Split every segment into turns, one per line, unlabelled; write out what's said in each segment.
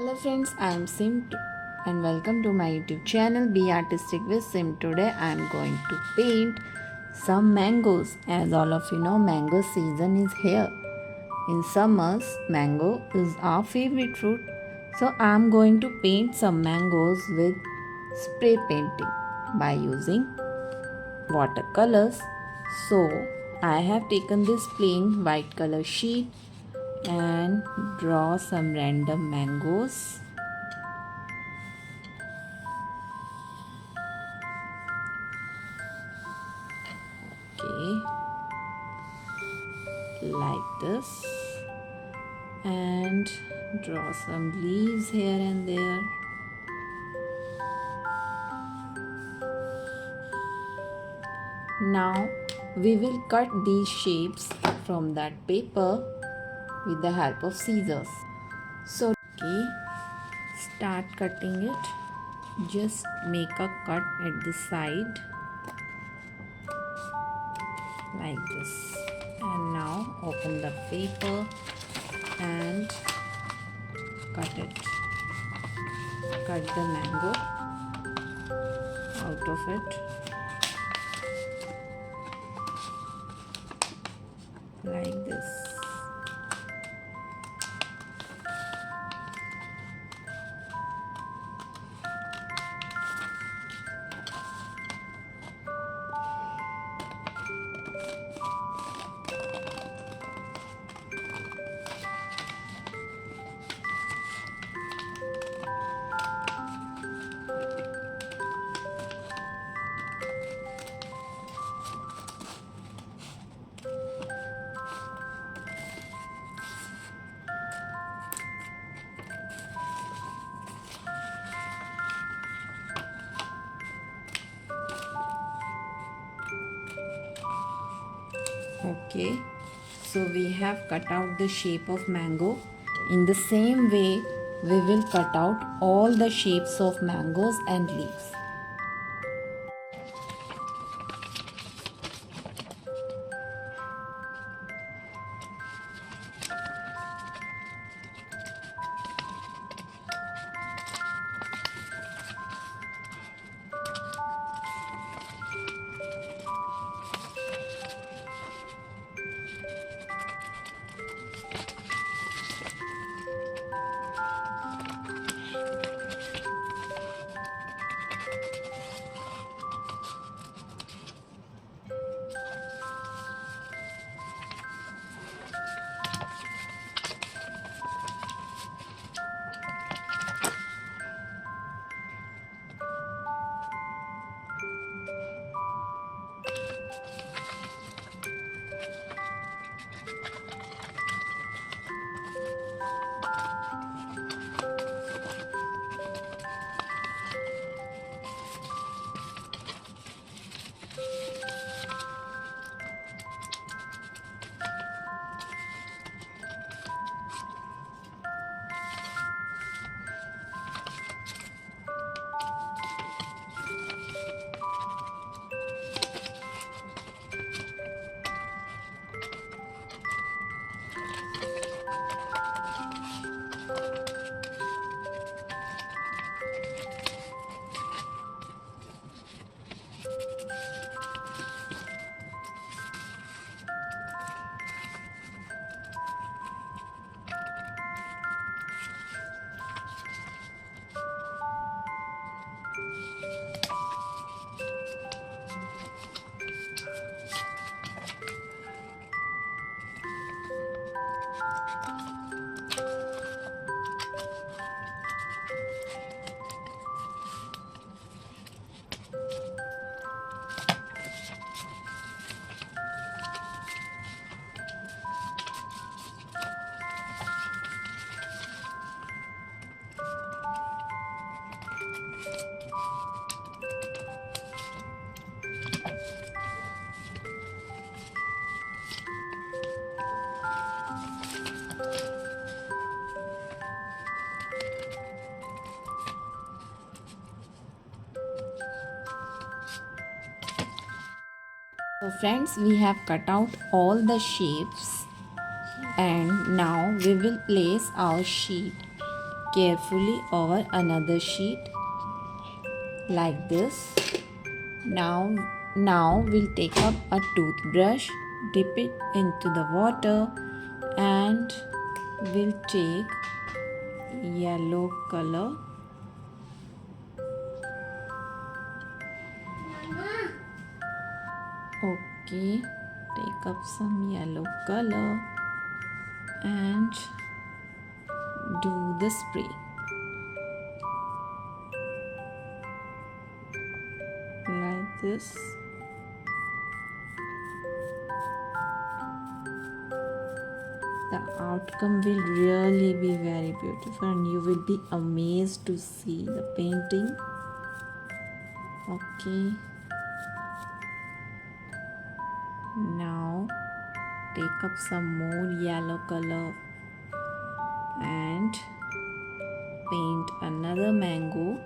Hello friends, I am Sim and welcome to my YouTube channel Be Artistic with Sim. Today I am going to paint some mangoes. As all of you know, mango season is here. In summers, mango is our favorite fruit. So I am going to paint some mangoes with spray painting by using watercolors. So I have taken this plain white color sheet and draw some random mangoes. Okay, like this, and draw some leaves here and there. Now we will cut these shapes from that paper with the help of scissors. So okay, start cutting it. Just make a cut at the side like this, and now open the paper and cut it. Cut the mango out of it like this. Okay, so we have cut out the shape of mango. In the same way, we will cut out all the shapes of mangoes and leaves. So friends, we have cut out all the shapes and now we will place our sheet carefully over another sheet like this. Now we'll take up a toothbrush, dip it into the water, and we'll take yellow color. Okay, take up some yellow color and do the spray like this. The outcome will really be very beautiful and you will be amazed to see the painting. Okay, now take up some more yellow color and paint another mango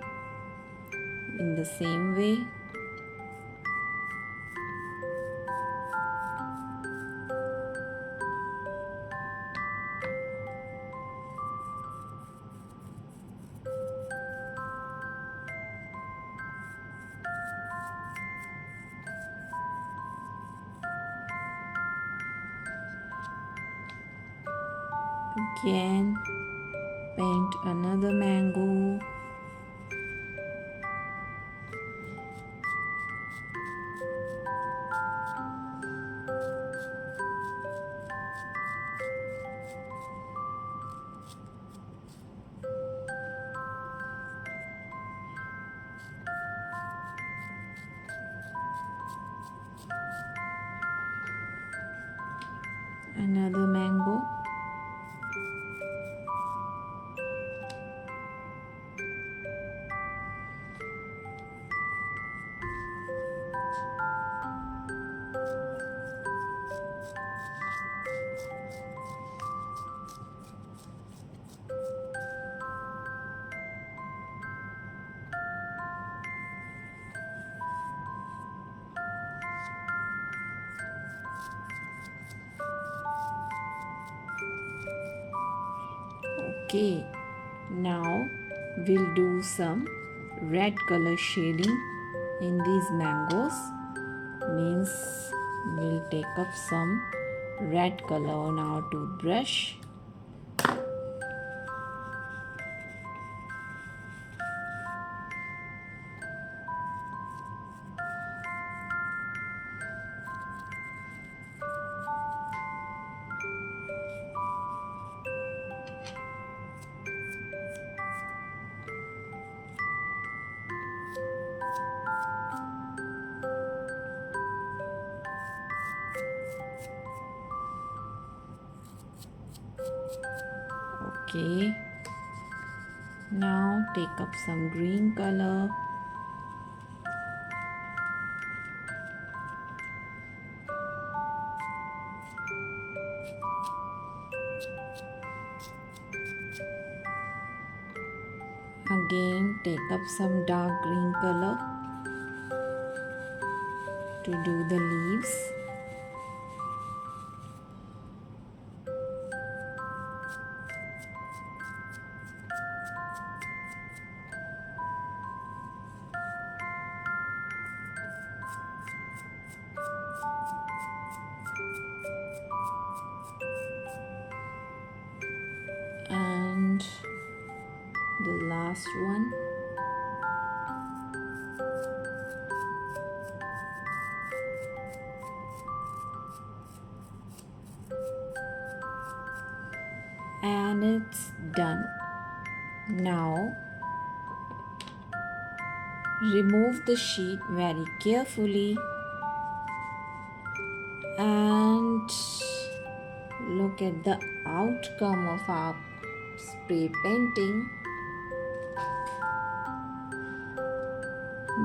in the same way. Again, paint another mango. Another mango. Okay, now we'll do some red color shading in these mangoes. Means we'll take up some red color on our toothbrush. Okay, now take up some green color. Again, take up some dark green color to do the leaves. And the last one. And it's done. Now remove the sheet very carefully and look at the outcome of our spray painting.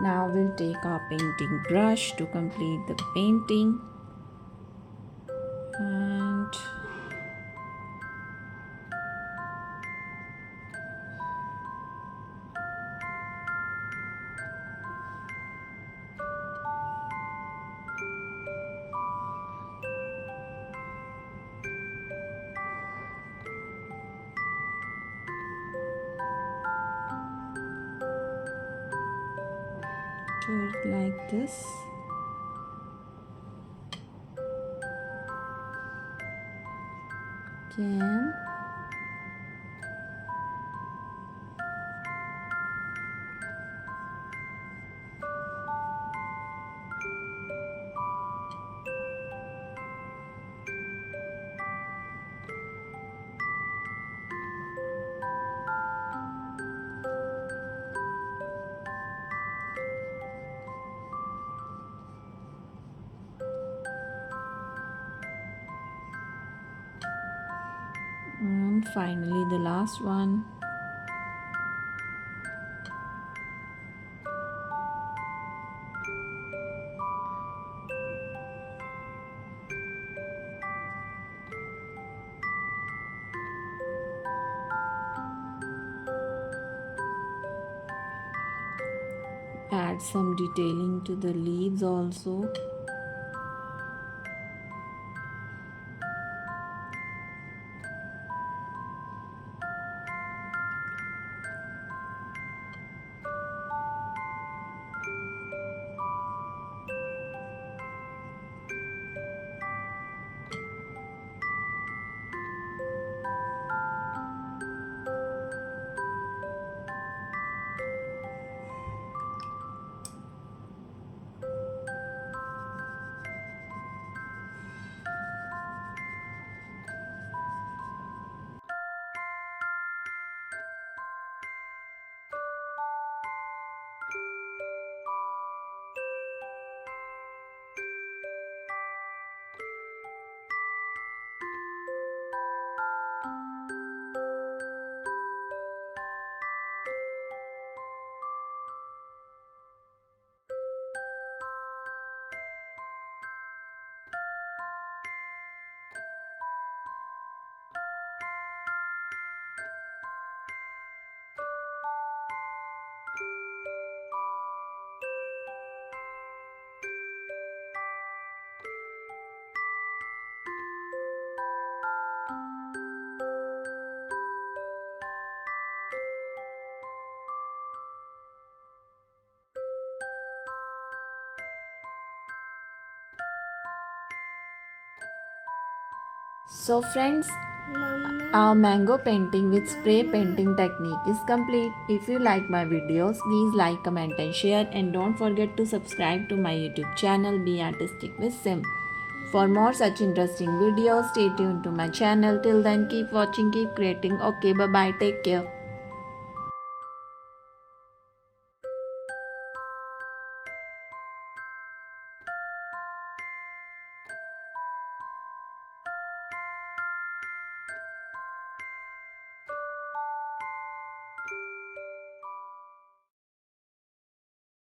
Now we'll take our painting brush to complete the painting and Do it like this. Again. And finally the last one. Add some detailing to the leaves also. So friends, our mango painting with spray painting technique is complete. If you like my videos, please like, comment and share, and don't forget to subscribe to my YouTube channel Be Artistic with Sim. For more such interesting videos, stay tuned to my channel. Till then, keep watching, keep creating. Okay, bye bye, take care.